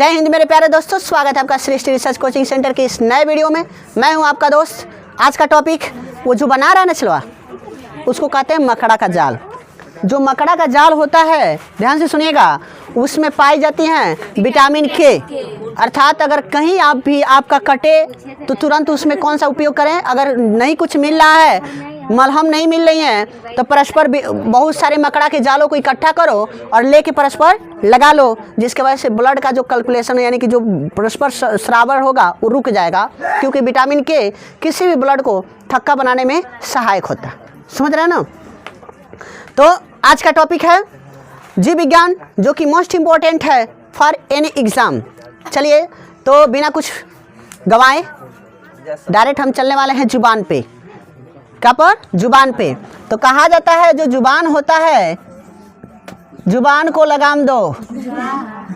जय हिंद मेरे प्यारे दोस्तों, स्वागत है आपका सृष्टि रिसर्च कोचिंग सेंटर के इस नए वीडियो में। मैं हूं आपका दोस्त। आज का टॉपिक वो जो बना रहा है ना छिलवा, उसको कहते हैं मकड़ा का जाल। जो मकड़ा का जाल होता है, ध्यान से सुनिएगा, उसमें पाई जाती हैं विटामिन के। अर्थात अगर कहीं आपका कटे तो तुरंत उसमें कौन सा उपयोग करें। अगर नहीं कुछ मिल रहा है, मलहम नहीं मिल रही है, तो परस्पर बहुत सारे मकड़ा के जालों को इकट्ठा करो और लेके परस्पर लगा लो, जिसके वजह से ब्लड का जो कैलकुलेशन यानी कि जो परस्पर स्रावर होगा वो रुक जाएगा, क्योंकि विटामिन के किसी भी ब्लड को थक्का बनाने में सहायक होता है। समझ रहे हैं ना। तो आज का टॉपिक है जीव विज्ञान, जो कि मोस्ट इम्पोर्टेंट है फॉर एनी एग्ज़ाम। चलिए तो बिना कुछ गवाए डायरेक्ट हम चलने वाले हैं जुबान पे। क्या पर? जुबान पे। तो कहा जाता है जो जुबान होता है, जुबान को लगाम दो,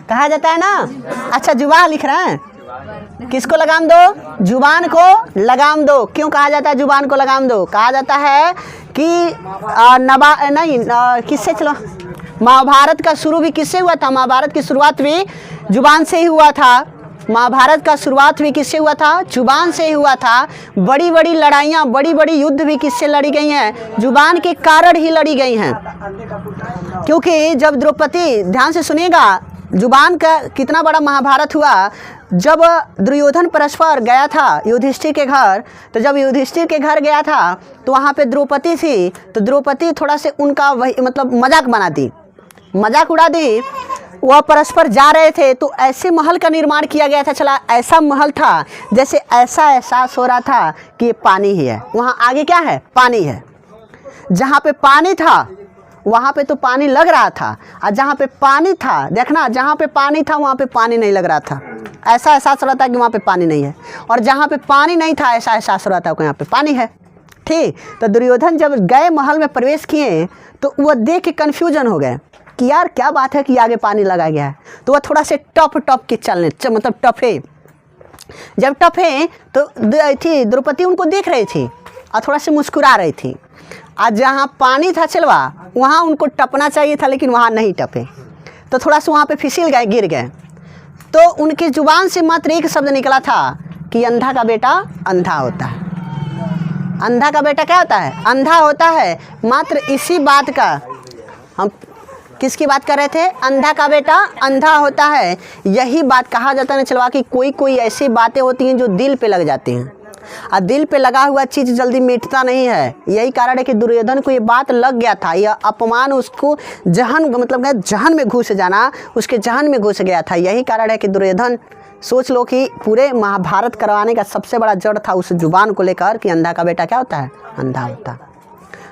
कहा जाता है ना। अच्छा, जुबान लिख रहे हैं, किसको लगाम दो? जुबान को लगाम दो। क्यों कहा जाता है जुबान को लगाम दो? कहा जाता है कि किससे, चलो, महाभारत का शुरू भी किससे हुआ था? महाभारत की शुरुआत भी जुबान से ही हुआ था। महाभारत का शुरुआत भी किससे हुआ था? जुबान से ही हुआ था। बड़ी बड़ी लड़ाइयाँ, बड़ी बड़ी युद्ध भी किससे लड़ी गई हैं? जुबान के कारण ही लड़ी गई हैं। क्योंकि जब द्रौपदी, ध्यान से सुनिएगा, जुबान का कितना बड़ा महाभारत हुआ। जब दुर्योधन परस्पर गया था युधिष्ठिर के घर, तो जब युधिष्ठिर के घर गया था तो वहाँ पे द्रौपदी थी, तो द्रौपदी थोड़ा से उनका वही मतलब मजाक बना दी, मजाक उड़ा दी। वह परस्पर जा रहे थे तो ऐसे महल का निर्माण किया गया था, चला ऐसा महल था जैसे ऐसा एहसास हो रहा था कि ये पानी ही है। वहाँ आगे क्या है? पानी है। जहाँ पे पानी था वहाँ पे तो पानी लग रहा था, और जहाँ पे पानी था, देखना, जहाँ पे पानी था वहाँ पे पानी नहीं लग रहा था। ऐसा एहसास हो रहा था कि वहाँ पे पानी नहीं है, और जहाँ पे पानी नहीं था ऐसा एहसास हो रहा था कि यहाँ पे पानी है। ठीक। तो दुर्योधन जब गए महल में प्रवेश किए तो वह देख के कन्फ्यूजन हो गए कि यार क्या बात है कि आगे पानी लगा गया है। तो वह थोड़ा से टप के चलने, मतलब टफे। जब टफे तो थी द्रौपदी उनको देख रही थी और थोड़ा से मुस्कुरा रही थी। आज जहाँ पानी था चलवा, वहाँ उनको टपना चाहिए था, लेकिन वहाँ नहीं टपे, तो थोड़ा सा वहाँ पे फिसल गए, गिर गए। तो उनकी जुबान से मात्र एक शब्द निकला था कि अंधा का बेटा अंधा होता है। अंधा का बेटा क्या होता है? अंधा होता है। मात्र इसी बात का हम किसकी बात कर रहे थे? अंधा का बेटा अंधा होता है। यही बात कहा जाता है चलवा कि कोई ऐसी बातें होती हैं जो दिल पे लग जाती हैं, और दिल पे लगा हुआ चीज़ जल्दी मिटता नहीं है। यही कारण है कि दुर्योधन को ये बात लग गया था। यह अपमान उसको जहन, मतलब जहन में घुस जाना, उसके जहन में घुस गया था। यही कारण है कि दुर्योधन, सोच लो कि पूरे महाभारत करवाने का सबसे बड़ा जड़ था उस जुबान को लेकर कि अंधा का बेटा क्या होता है? अंधा होता है।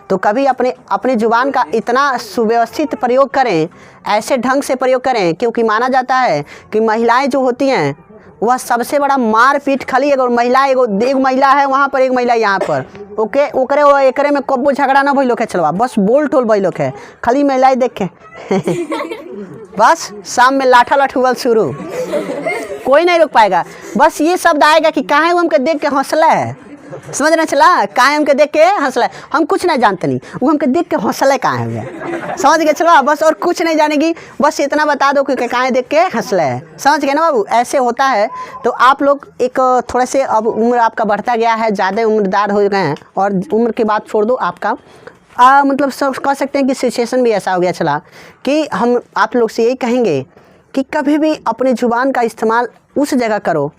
तो कभी अपने जुबान का इतना सुव्यवस्थित प्रयोग करें, ऐसे ढंग से प्रयोग करें, क्योंकि माना जाता है कि महिलाएं जो होती हैं वह सबसे बड़ा मार पीट खाली एक महिला, एक महिला है वहाँ पर, एक महिला यहाँ पर, ओके ओकरे वो एकरे में कब्बो झगड़ा ना भइलो है चलवा, बस बोल टोल भइलो है, खाली महिलाएं देख के बस शाम में लाठा लठुअल शुरू, कोई नहीं रोक पाएगा। बस ये शब्द आएगा कि काहे वो हमके देख के हौसला है। समझना चला? काहे हमके देख के हंसला है, हम कुछ नहीं जानते नहीं, वो हमके देख के हंसला काहे हो गया। समझ गए चलो, बस और कुछ नहीं जानेगी, बस इतना बता दो कि काहे देख के हंसला है। समझ गए ना बाबू? ऐसे होता है। तो आप लोग एक थोड़े से, अब उम्र आपका बढ़ता गया है, ज़्यादा उम्रदार हो गए हैं, और उम्र की बात छोड़ दो, आपका मतलब सब कह सकते हैं कि सिचुएशन भी ऐसा हो गया चला कि हम आप लोग से यही कहेंगे कि कभी भी अपनी जुबान का इस्तेमाल उस जगह करो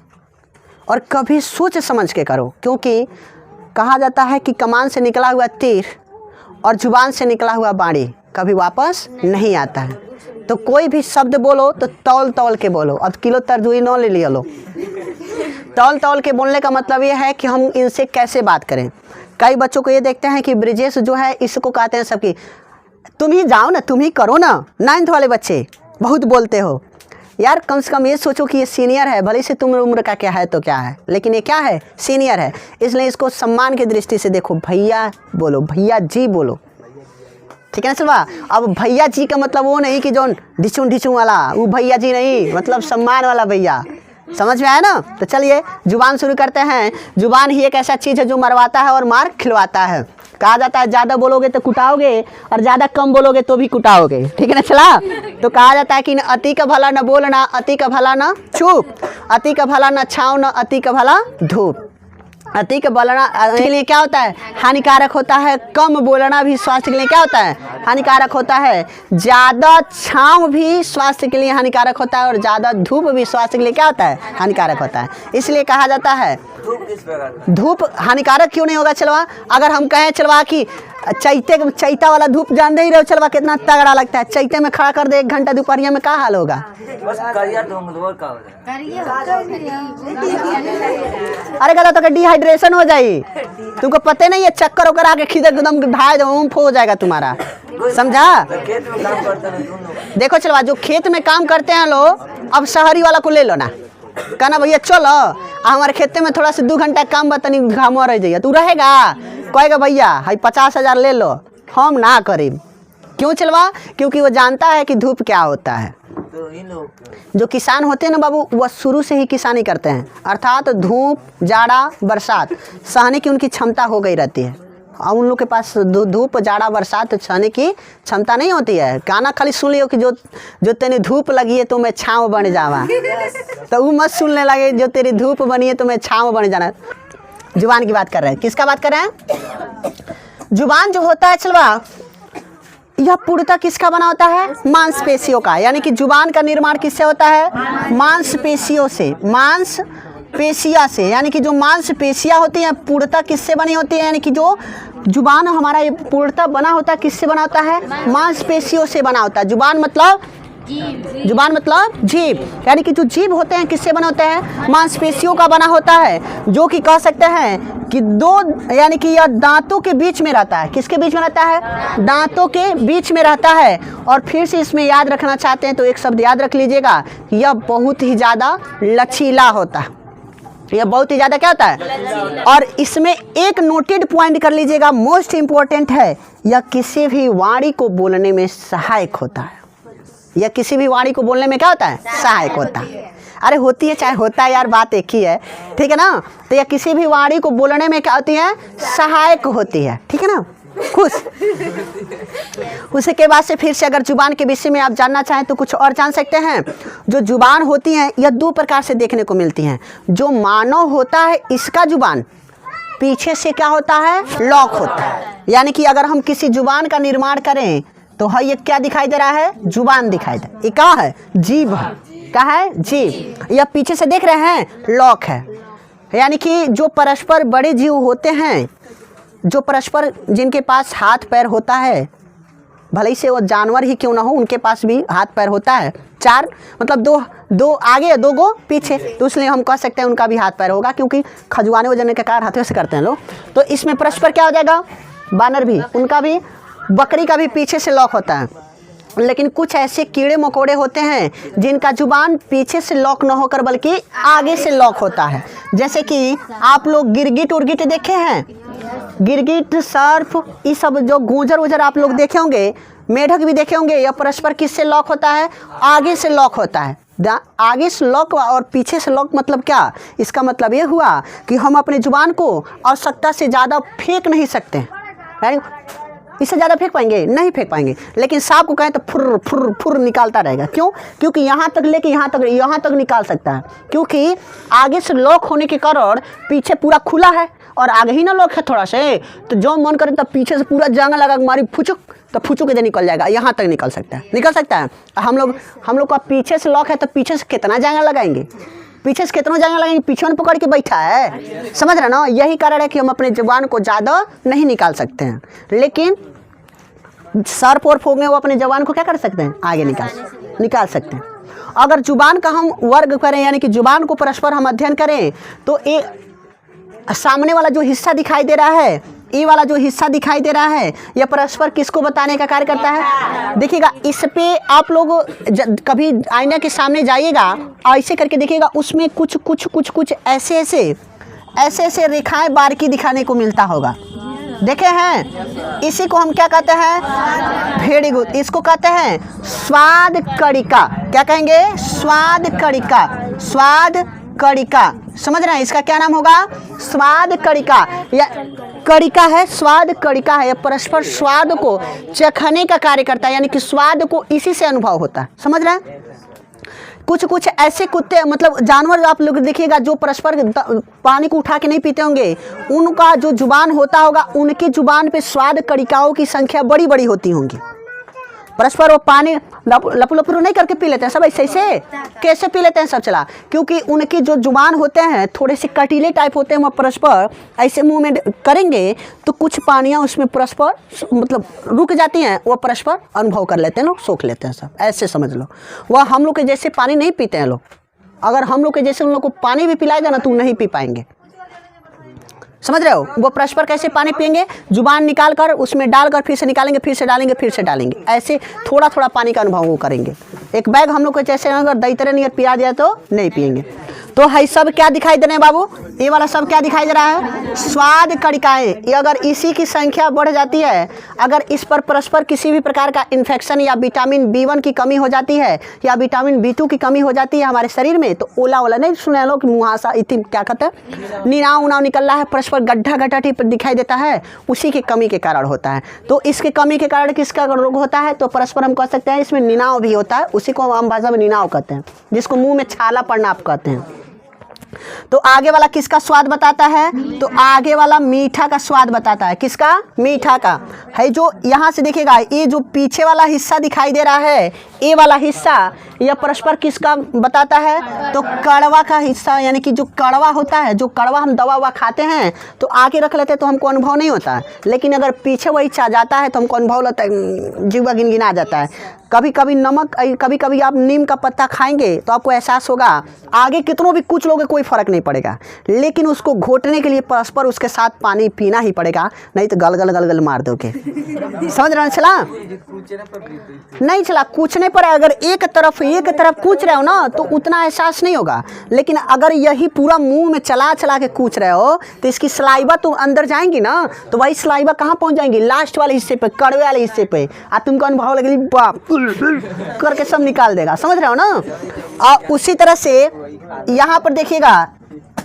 और कभी सोच समझ के करो, क्योंकि कहा जाता है कि कमान से निकला हुआ तीर और जुबान से निकला हुआ बाणी कभी वापस नहीं आता है। तो कोई भी शब्द बोलो तो तौल के बोलो। अब किलो तरजुई न ले लिया लो। तौल के बोलने का मतलब ये है कि हम इनसे कैसे बात करें। कई बच्चों को ये देखते हैं कि ब्रिजेश जो है, इसको कहते हैं सबकी, तुम ही जाओ ना, तुम ही करो ना। 9th वाले बच्चे बहुत बोलते हो यार, कम से कम ये सोचो कि ये सीनियर है, भले से तुम उम्र का क्या है तो क्या है, लेकिन ये क्या है? सीनियर है। इसलिए इसको सम्मान की दृष्टि से देखो। भैया बोलो, भैया जी बोलो, ठीक है ना चलवा? अब भैया जी का मतलब वो नहीं कि जो ढिचू वाला, वो भैया जी नहीं, मतलब सम्मान वाला भैया। समझ में आया ना? तो चलिए जुबान शुरू करते हैं। जुबान ही एक ऐसा चीज़ है जो मरवाता है और मार खिलवाता है। कहा जाता है ज़्यादा बोलोगे तो कुटाओगे और ज़्यादा कम बोलोगे तो भी कुटाओगे, ठीक है ना। चला, तो कहा जाता है कि न अति का भला न बोलना, अति का भला न छूप, अति का भला न छाँव, न अति का भला धूप। अति का बोलना के लिए क्या होता है? हानिकारक होता है। कम बोलना भी स्वास्थ्य के लिए क्या होता है? हानिकारक होता है। ज़्यादा छाँव भी स्वास्थ्य के लिए हानिकारक होता है और ज़्यादा धूप भी स्वास्थ्य के लिए क्या होता है? हानिकारक होता है। इसलिए कहा जाता है धूप हानिकारक क्यों नहीं होगा चलवा? अगर हम कहें चलवा कि चैता वाला धूप जान ही रहे हो चलवा, कितना तगड़ा लगता है। चैते में खड़ा कर दे 1 घंटा दोपहरिया में, क्या हाल होगा? अरे गला तो डिहाइड्रेशन हो जाए, तुमको पता नहीं है, चक्कर होकर आके खींच एकदम ढाई हो जाएगा तुम्हारा, समझा? देखो चलवा, जो खेत में काम करते हैं लोग, अब शहरी वाला को ले लो ना, कहना भैया चलो हमारे खेते में थोड़ा सा 2 घंटा काम बतनी घाम रह जाइए, तू रहेगा? कहेगा भैया हाई 50,000 ले लो, हम ना करीब। क्यों चलवा? क्योंकि वो जानता है कि धूप क्या होता है। जो किसान होते हैं ना बाबू, वह शुरू से ही किसानी करते हैं, अर्थात धूप, जाड़ा, बरसात सहने की उनकी क्षमता हो गई रहती है। और उन लोग के पास धूप, जाड़ा, बरसात सहने की क्षमता नहीं होती है। गाना खाली सुन लियो कि जो तेरी धूप लगी है तो मैं छाँव बन जावा, तो वो मत सुनने लगे जो तेरी धूप बनी है तो मैं छाँव बन जाना। जुबान की बात कर रहे हैं, किसका बात कर रहे हैं? जुबान जो होता है चलवा, यह पूर्णतः किसका बना होता है? मांसपेशियों का। यानी कि जुबान का निर्माण किससे होता है? मांसपेशियों से, मांसपेशिया से। यानी कि जो मांसपेशियां होती हैं पूर्णतः किससे बनी होती है? यानी कि जो जुबान हमारा ये पूर्णतः बना होता है किससे बना होता है? मांसपेशियों से बना होता है। जुबान मतलब जीभ, यानी कि जो जीभ होते हैं किससे बने होते हैं? मांसपेशियों का बना होता है, जो कि कह सकते हैं कि यानी कि यह दांतों के बीच में रहता है। किसके बीच में रहता है? दांतों के बीच में रहता है। और फिर से इसमें याद रखना चाहते हैं तो एक शब्द याद रख लीजिएगा, यह बहुत ही ज़्यादा लचीला होता है। यह बहुत ही ज़्यादा क्या होता है? और इसमें एक नोटेड पॉइंट कर लीजिएगा, मोस्ट इम्पोर्टेंट है, यह किसी भी वाणी को बोलने में सहायक होता है। यह किसी भी वाणी को बोलने में क्या होता है? सहायक होता है। अरे होती है चाहे होता है यार, बात एक ही है, ठीक है ना। तो यह किसी भी वाणी को बोलने में क्या होती है? सहायक होती है, ठीक है ना। खुश उसके बाद से फिर से अगर जुबान के विषय में आप जानना चाहें तो कुछ और जान सकते हैं। जो जुबान होती हैं यह 2 प्रकार से देखने को मिलती हैं। जो मानव होता है इसका जुबान पीछे से क्या होता है? लॉक होता है। यानी कि अगर हम किसी जुबान का निर्माण करें तो ये क्या दिखाई दे रहा है? जुबान दिखाई दे। ये क्या है? जीभ है। क्या है? जीभ। यह पीछे से देख रहे हैं, लॉक है। यानी कि जो परस्पर बड़े जीव होते हैं, जो परस्पर जिनके पास हाथ पैर होता है, भले ही से वो जानवर ही क्यों ना हो, उनके पास भी हाथ पैर होता है। 4 मतलब 2 आगे 2 गो पीछे, तो इसलिए हम कह सकते हैं उनका भी हाथ पैर होगा, क्योंकि खजुआने वजन के कारण हाथों से करते हैं लोग। तो इसमें परस्पर क्या हो जाएगा? बानर भी, उनका भी, बकरी का भी पीछे से लॉक होता है। लेकिन कुछ ऐसे कीड़े मकोड़े होते हैं जिनका जुबान पीछे से लॉक न होकर बल्कि आगे से लॉक होता है। जैसे कि आप लोग गिरगिट उर्गिट देखे हैं, गिरगिट, सर्फ, ये सब जो गूंजर वूजर आप लोग देखे होंगे, मेढक भी देखे होंगे। यह परस्पर किससे लॉक होता है? आगे से लॉक होता है। आगे से लॉक और पीछे से लॉक मतलब क्या? इसका मतलब ये हुआ कि हम अपने जुबान को आवश्यकता से ज़्यादा फेंक नहीं सकते। इससे ज़्यादा फेंक पाएंगे? नहीं फेंक पाएंगे। लेकिन सांप को कहें तो फुर फुर फुर निकालता रहेगा। क्यों? क्योंकि यहाँ तक लेके यहाँ तक निकाल सकता है, क्योंकि आगे से लॉक होने के कारण पीछे पूरा खुला है और आगे ही ना लॉक है थोड़ा से, तो जो मन करे तब पीछे से पूरा जंग लगा मारी फुचुक, तो फुचुक इधर निकल जाएगा। यहाँ तक निकल सकता है। हम लोग का पीछे से लॉक है तो पीछे से कितना जंग लगाएंगे? पीछे से कितना जंग लगाएंगे? पीछे में पकड़ के बैठा है, समझ रहे ना। यही कारण है कि हम अपने जुबान को ज़्यादा नहीं निकाल सकते हैं। लेकिन सर्प और फोग में वो अपने जुबान को क्या कर सकते हैं? आगे निकाल सकते हैं। अगर जुबान का हम वर्ग करें, यानी कि जुबान को परस्पर हम अध्ययन करें, तो एक सामने वाला जो हिस्सा दिखाई दे रहा है, ये वाला जो हिस्सा दिखाई दे रहा है, यह परस्पर किसको बताने का कार्य करता है? देखिएगा, इस पे आप लोग कभी आईना के सामने जाइएगा, ऐसे करके देखिएगा, उसमें कुछ ऐसे रेखाएं बारीकी दिखाने को मिलता होगा। देखे हैं? इसी को हम क्या कहते हैं? Very good. इसको कहते हैं स्वाद कणिका। क्या कहेंगे? स्वाद कणिका। समझ रहे हैं? इसका क्या नाम होगा? स्वाद कणिका। या कणिका है, स्वाद कणिका है, परस्पर स्वाद को चखने का कार्य करता है, यानी कि स्वाद को इसी से अनुभव होता है। समझ रहे हैं? कुछ कुछ ऐसे कुत्ते मतलब जानवर आप लोग देखिएगा जो परस्पर पानी को उठा के नहीं पीते होंगे, उनका जो जुबान होता होगा, उनकी जुबान पे स्वाद कणिकाओं की संख्या बड़ी बड़ी होती होंगी। परस्पर वो पानी लपू लपू नहीं करके पी लेते हैं सब, ऐसे ऐसे कैसे पी लेते हैं सब चला, क्योंकि उनकी जो जुबान होते हैं थोड़े से कटीले टाइप होते हैं, वो परस्पर ऐसे मुंह में करेंगे तो कुछ पानियाँ उसमें परस्पर मतलब रुक जाती हैं, वो परस्पर अनुभव कर लेते हैं, लोग सोख लेते हैं सब, ऐसे समझ लो। वह हम लोग के जैसे पानी नहीं पीते हैं लोग, अगर हम लोग के जैसे उन लोग को पानी भी पिलाएगा ना तो नहीं पी पाएंगे। समझ रहे हो? वो परस्पर कैसे पानी पिएंगे, जुबान निकाल कर उसमें डालकर फिर से निकालेंगे, फिर से डालेंगे, फिर से डालेंगे, ऐसे थोड़ा थोड़ा पानी का अनुभव वो करेंगे। एक बैग हम लोग को जैसे अगर दही तरह नियर पिया दिया तो नहीं पिएंगे। तो है सब क्या दिखाई दे रहे हैं बाबू, ये वाला सब क्या दिखाई दे रहा है, स्वाद कणिकाएं। ये अगर इसी की संख्या बढ़ जाती है, अगर इस पर परस्पर किसी भी प्रकार का इन्फेक्शन या विटामिन B1 की कमी हो जाती है या विटामिन B2 की कमी हो जाती है हमारे शरीर में, तो ओला ओला नहीं सुने लोग मुहासा इतनी क्या कहते हैं, नीनाव उनाव निकल रहा है, परस्पर गड्ढा गड्ढा दिखाई देता है, उसी की कमी के कारण होता है। तो इसके कमी के कारण किसका रोग होता है, तो परस्पर हम कह सकते हैं इसमें नीनाव भी होता है, उसी को हम भाषा में नीनाव कहते हैं, जिसको मुँह में छाला पड़ना आप कहते हैं। तो आगे वाला किसका स्वाद बताता है, तो आगे वाला मीठा का स्वाद बताता है। किसका, मीठा का है। जो यहाँ से देखिएगा ये जो पीछे वाला हिस्सा दिखाई दे रहा है, ये वाला हिस्सा यह परस्पर किसका बताता है, तो कड़वा का हिस्सा, यानी कि जो कड़वा होता है, जो कड़वा हम दवा ववा खाते हैं तो आगे रख लेते हैं तो हमको अनुभव नहीं होता है, लेकिन अगर पीछे वही चा जाता है तो हमको अनुभव लगता है, जीवा गिनगिना जाता है। कभी कभी नमक, कभी कभी आप नीम का पत्ता खाएंगे तो आपको एहसास होगा, आगे कितनों भी कुछ लोगे कोई फर्क नहीं पड़ेगा, लेकिन उसको घोटने के लिए परस्पर उसके साथ पानी पीना ही पड़ेगा, नहीं तो गलगल गलगल मार दोगे। समझ रहे चला नहीं चला, कूचने पर अगर एक तरफ कूच रहे हो ना तो उतना एहसास नहीं होगा, लेकिन अगर यही पूरा मुंह में चला चला के कूच रहे हो तो इसकी सलाइवा तो अंदर जाएंगी ना, तो वही सलाइवा कहाँ पहुंच जाएंगी, लास्ट वाले हिस्से पे, कड़वे वाले हिस्से पे, और तुमको अनुभव लगेगी बाप करके सब निकाल देगा। समझ रहे हो ना। और उसी तरह से यहाँ पर देखिएगा,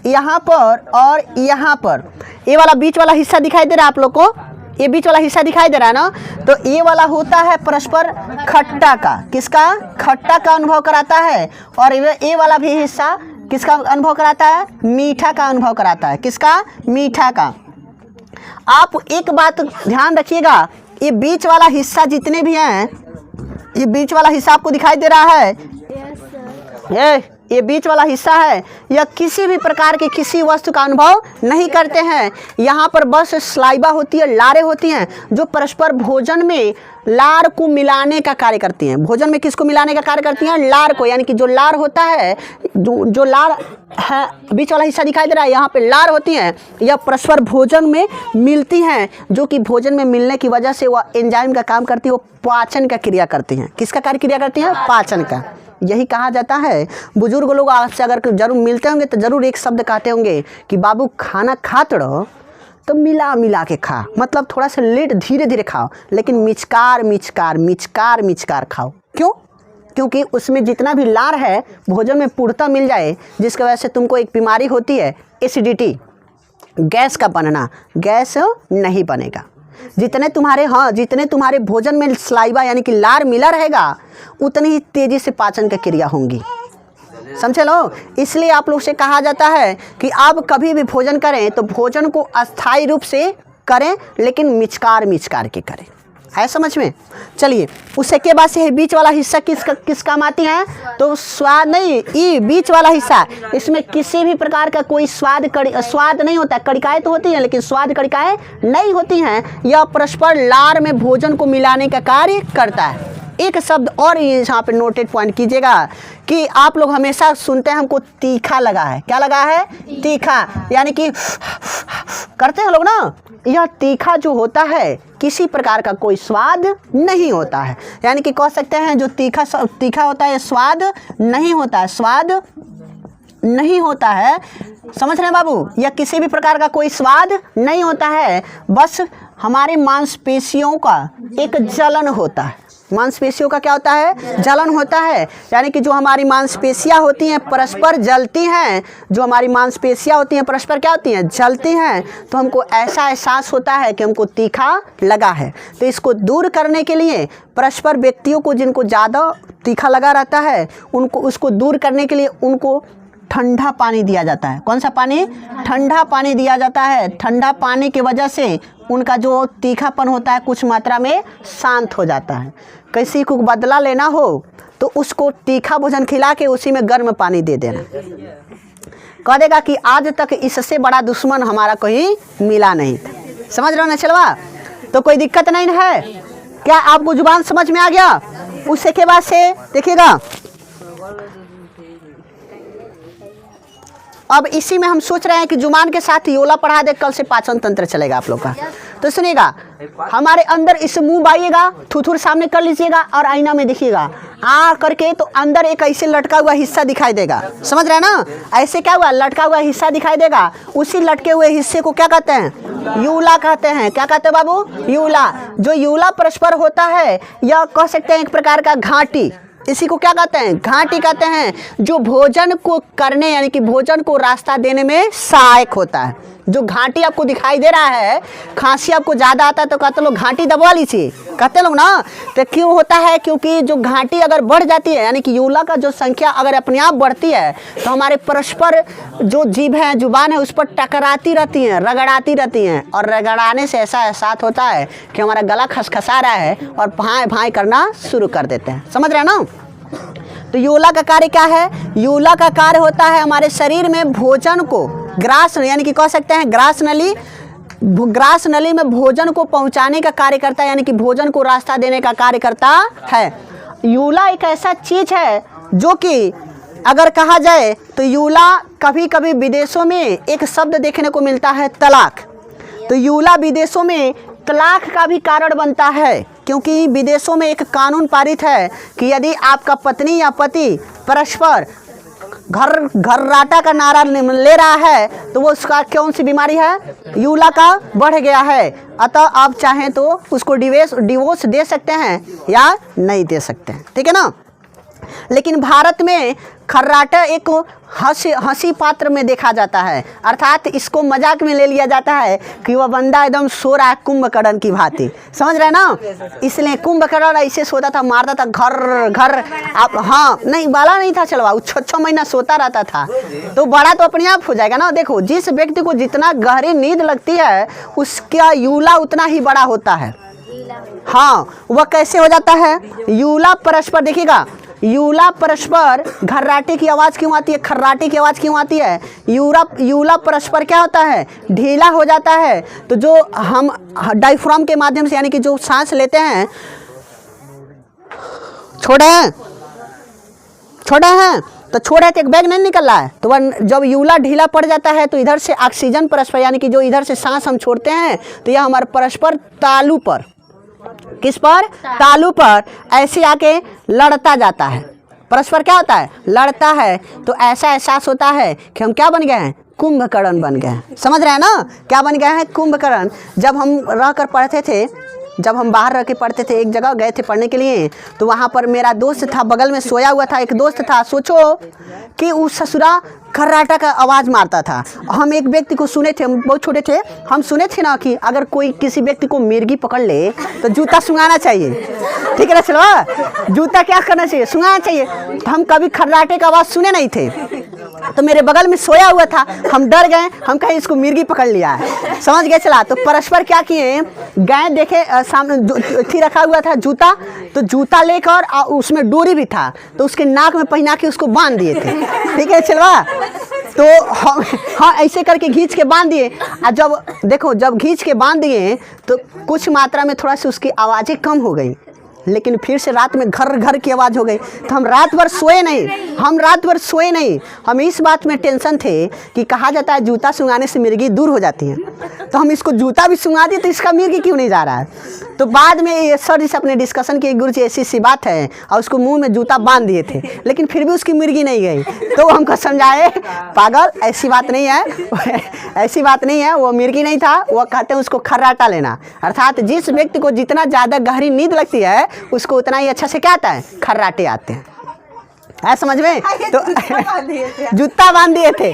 यहाँ पर और यहाँ पर ये वाला बीच वाला हिस्सा दिखाई दे रहा है आप लोग को, ये बीच वाला हिस्सा दिखाई दे रहा है ना, तो ये वाला होता है परस्पर खट्टा का, किसका, खट्टा का अनुभव कराता है, और ये वाला भी हिस्सा किसका अनुभव कराता है, मीठा का अनुभव कराता है। किसका, मीठा का। आप एक बात ध्यान रखिएगा, ये बीच वाला हिस्सा जितने भी हैं, ये बीच वाला हिस्सा आपको दिखाई दे रहा है, ये बीच वाला हिस्सा है, या किसी भी प्रकार के किसी वस्तु का अनुभव नहीं करते हैं। यहाँ पर बस स्लाइवा होती है, लारें होती हैं, जो परस्पर भोजन में लार को मिलाने का कार्य करती हैं। भोजन में किसको मिलाने का कार्य करती हैं, लार को, यानी कि जो लार होता है, जो लार है, बीच वाला हिस्सा दिखाई दे रहा है, यहाँ पे लार होती हैं, यह परस्पर भोजन में मिलती हैं, जो कि भोजन में मिलने की वजह से वह एंजाइम का काम करती है, वो पाचन का क्रिया करती हैं। किसका कार्य क्रिया करती हैं, पाचन का। यही कहा जाता है, बुजुर्ग लोग आपसे अगर जरूर मिलते होंगे तो जरूर एक शब्द कहते होंगे कि बाबू खाना खाते रहो तो मिला मिला के खा, मतलब थोड़ा सा लेट धीरे धीरे खाओ, लेकिन मिचकार मिचकार मिचकार मिचकार खाओ। क्यों? क्योंकि उसमें जितना भी लार है भोजन में पूर्णतः मिल जाए, जिसकी वजह से तुमको एक बीमारी होती है एसिडिटी, गैस का बनना, गैस नहीं बनेगा। जितने तुम्हारे भोजन में स्लाइवा यानी कि लार मिला रहेगा, उतनी ही तेजी से पाचन की क्रिया होंगी। समझे लो। इसलिए आप लोग से कहा जाता है कि आप कभी भी भोजन करें तो भोजन को अस्थायी रूप से करें, लेकिन मिचकार मिचकार के करें। है समझ में? चलिए, उससे के बाद से बीच वाला हिस्सा किस काम आती है, तो स्वाद नहीं, ये बीच वाला हिस्सा, इसमें किसी भी प्रकार का कोई स्वाद नहीं होता है। कणिकाएं तो होती हैं लेकिन स्वाद कणिकाएं नहीं होती हैं। यह परस्पर लार में भोजन को मिलाने का कार्य करता है। एक शब्द और यहाँ पे नोटेड पॉइंट कीजिएगा कि आप लोग हमेशा सुनते हैं हमको तीखा लगा है। क्या लगा है? तीखा, यानी कि करते हैं लोग ना। यह तीखा जो होता है किसी प्रकार का कोई स्वाद नहीं होता है, यानी कि कह सकते हैं जो तीखा होता है स्वाद नहीं होता है, स्वाद नहीं होता है। समझ रहे हैं बाबू? यह किसी भी प्रकार का कोई स्वाद नहीं होता है, बस हमारे मांसपेशियों का एक जलन होता है। मांसपेशियों का क्या होता है, जलन होता है। यानी कि जो हमारी मांसपेशियां होती हैं परस्पर जलती हैं, जो हमारी मांसपेशियां होती हैं परस्पर क्या होती हैं, जलती हैं। तो हमको ऐसा एहसास होता है कि हमको तीखा लगा है। तो इसको दूर करने के लिए परस्पर व्यक्तियों को जिनको ज़्यादा तीखा लगा रहता है उनको उसको दूर करने के लिए उनको ठंडा पानी दिया जाता है। कौन सा पानी, ठंडा पानी दिया जाता है। ठंडा पानी की वजह से उनका जो तीखापन होता है कुछ मात्रा में शांत हो जाता है। किसी को बदला लेना हो तो उसको तीखा भोजन खिला के उसी में गर्म पानी दे देना। कह देगा कि आज तक इससे बड़ा दुश्मन हमारा कहीं मिला नहीं था। समझ रहे हो ना चलवा? तो कोई दिक्कत नहीं है। क्या आपको जुबान समझ में आ गया? उससे के बाद से देखिएगा, अब इसी में हम सोच रहे हैं कि जुबान के साथ योला पढ़ा दे, कल से पाचन तंत्र चलेगा आप लोग का। तो सुनिएगा, हमारे अंदर इस मुंह बाइएगा, थुथुर सामने कर लीजिएगा और आईना में देखिएगा। आ करके तो अंदर एक ऐसे लटका हुआ हिस्सा दिखाई देगा। समझ रहे हैं ना? ऐसे क्या हुआ, लटका हुआ हिस्सा दिखाई देगा। उसी लटके हुए हिस्से को क्या कहते हैं, यूला कहते हैं। क्या कहते हैं बाबू, यूला। जो यूला परस्पर होता है या कह सकते हैं एक प्रकार का घाटी, इसी को क्या कहते हैं, घाटी कहते हैं। जो भोजन को करने यानी कि भोजन को रास्ता देने में सहायक होता है। जो घाटी आपको दिखाई दे रहा है, खांसी आपको ज़्यादा आता है तो कहते लोग घाटी दबवा लीजिए, कहते लोग ना। तो क्यों होता है, क्योंकि जो घाटी अगर बढ़ जाती है यानी कि यूला का जो संख्या अगर अपने आप बढ़ती है तो हमारे परस्पर जो जीभ है, जुबान है, उस पर टकराती रहती हैं, रगड़ाती रहती हैं। और रगड़ाने से ऐसा एहसास होता है कि हमारा गला खसखसा रहा है और भाई भाई करना शुरू कर देते हैं। समझ रहे हैं ना? तो यूला का कार्य क्या है, यूला का कार्य होता है हमारे शरीर में भोजन को ग्रास यानी कि कह सकते हैं ग्रास नली में भोजन को पहुंचाने का कार्य करता है, यानी कि भोजन को रास्ता देने का कार्य करता है। यूला एक ऐसा चीज है जो कि अगर कहा जाए तो यूला कभी कभी विदेशों में एक शब्द देखने को मिलता है तलाक। तो यूला विदेशों में तलाक का भी कारण बनता है, क्योंकि विदेशों में एक कानून पारित है कि यदि आपका पत्नी या पति परस्पर घर्राटा का नारा ले रहा है तो वो उसका कौन सी बीमारी है, यूला का बढ़ गया है। अतः आप चाहें तो उसको डिवोर्स दे सकते हैं या नहीं दे सकते हैं, ठीक है ना। लेकिन भारत में खर्राटा एक हंसी पात्र में देखा जाता है, अर्थात इसको मजाक में ले लिया जाता है कि वह बंदा एकदम सो रहा है कुंभकर्ण की भांति। समझ रहे हैं ना? इसलिए कुंभकर्ण ऐसे सोता था, मारता था घर घर। आप हाँ नहीं बाला नहीं था चलवा, 6 महीना सोता रहता था। तो बड़ा तो अपने आप हो जाएगा ना। देखो, जिस व्यक्ति को जितना गहरी नींद लगती है उसका यूला उतना ही बड़ा होता है। हाँ, वह कैसे हो जाता है, यूला परस्पर देखिएगा, यूला परस्पर घर्राटे की आवाज़ क्यों आती है, खर्राटे की आवाज़ क्यों आती है, यूला परस्पर क्या होता है, ढीला हो जाता है। तो जो हम डायफ्राम के माध्यम से यानी कि जो सांस लेते हैं, छोड़े हैं तो छोड़ रहे थे, एक बैग नहीं निकल रहा है। तो वह जब यूला ढीला पड़ जाता है तो इधर से ऑक्सीजन परस्पर यानी कि जो इधर से सांस हम छोड़ते हैं तो यह हमारे परस्पर तालू पर, किस पर, तालू पर ऐसे आके लड़ता जाता है। परस्पर क्या होता है, लड़ता है। तो ऐसा एहसास होता है कि हम क्या बन गए हैं, कुंभकर्ण बन गए हैं। समझ रहे हैं ना, क्या बन गए हैं, कुंभकर्ण। जब हम रह कर पढ़ते थे, जब हम बाहर रह के पढ़ते थे, एक जगह गए थे पढ़ने के लिए, तो वहाँ पर मेरा दोस्त था, बगल में सोया हुआ था एक दोस्त था। सोचो कि उस ससुरा खर्राटा का आवाज़ मारता था। हम एक व्यक्ति को सुने थे, हम बहुत छोटे थे, हम सुने थे ना कि अगर कोई किसी व्यक्ति को मिर्गी पकड़ ले तो जूता सुंघाना चाहिए, ठीक है ना। चलो, जूता क्या करना चाहिए, सुंघाना चाहिए। तो हम कभी खर्राटे का आवाज़ सुने नहीं थे। तो मेरे बगल में सोया हुआ था, हम डर गए, हम कहे इसको मिर्गी पकड़ लिया है, समझ गए। चला तो परस्पर क्या किए, गए देखे सामने थी रखा हुआ था जूता, तो जूता लेकर उसमें डोरी भी था, तो उसके नाक में पहना के उसको बांध दिए थे, ठीक है चलवा। तो हाँ ऐसे करके खींच के बांध दिए। और जब देखो, जब खींच के बांध दिए तो कुछ मात्रा में थोड़ा सी उसकी आवाज़ें कम हो गई, लेकिन फिर से रात में घर घर की आवाज़ हो गई। तो हम रात भर सोए नहीं, हम इस बात में टेंशन थे कि कहा जाता है जूता सुंघाने से मिर्गी दूर हो जाती है। तो हम इसको जूता भी सुंघा दिए, तो इसका मिर्गी क्यों नहीं जा रहा है। तो बाद में ये सर से अपने डिस्कशन किए, गुरु जी ऐसी सी बात है, और उसको मुंह में जूता बांध दिए थे, लेकिन फिर भी उसकी मिर्गी नहीं गई। तो हमको समझाए, पागल ऐसी बात नहीं है, वो मिर्गी नहीं था, वो कहते हैं उसको खर्राटा लेना। अर्थात जिस व्यक्ति को जितना ज़्यादा गहरी नींद लगती है उसको उतना ही अच्छा से क्या आता है, खर्राटे आते हैं। है समझ में? तो जूता बांध दिए थे।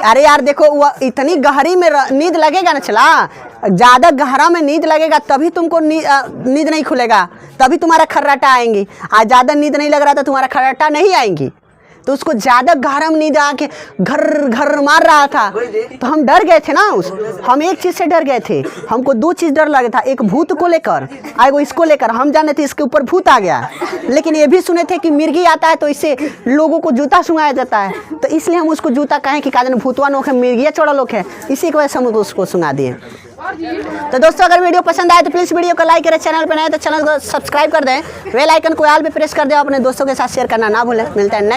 अरे यार देखो, वो इतनी गहरी में नींद लगेगा ना, चला ज़्यादा गहरा में नींद लगेगा तभी तुमको नींद नहीं खुलेगा, तभी तुम्हारा खर्राटा आएंगी। आज ज़्यादा नींद नहीं लग रहा था, तुम्हारा खर्राटा नहीं आएंगी। तो उसको ज़्यादा गहरा में नींद आके घर घर मार रहा था, तो हम डर गए थे ना। हम एक चीज़ से डर गए थे, हमको दो चीज़ डर लगा था, एक भूत को लेकर, वो इसको लेकर। हम जाने थे इसके ऊपर भूत आ गया, लेकिन ये भी सुने थे कि मिर्गी आता है तो इससे लोगों को जूता सुंघाया जाता है, तो इसलिए हम उसको जूता कहें कि काजन भूतवा नोक है, मिर्गिया चौड़ा लोग है, इसी की वजह से हम उसको सुना दिए। तो दोस्तों अगर वीडियो पसंद आए तो प्लीज़ वीडियो को लाइक करें, चैनल पर नए तो चैनल को सब्सक्राइब कर दें, बेल आइकन को ऑल पे प्रेस कर दें, अपने दोस्तों के साथ शेयर करना ना भूलें। मिलता है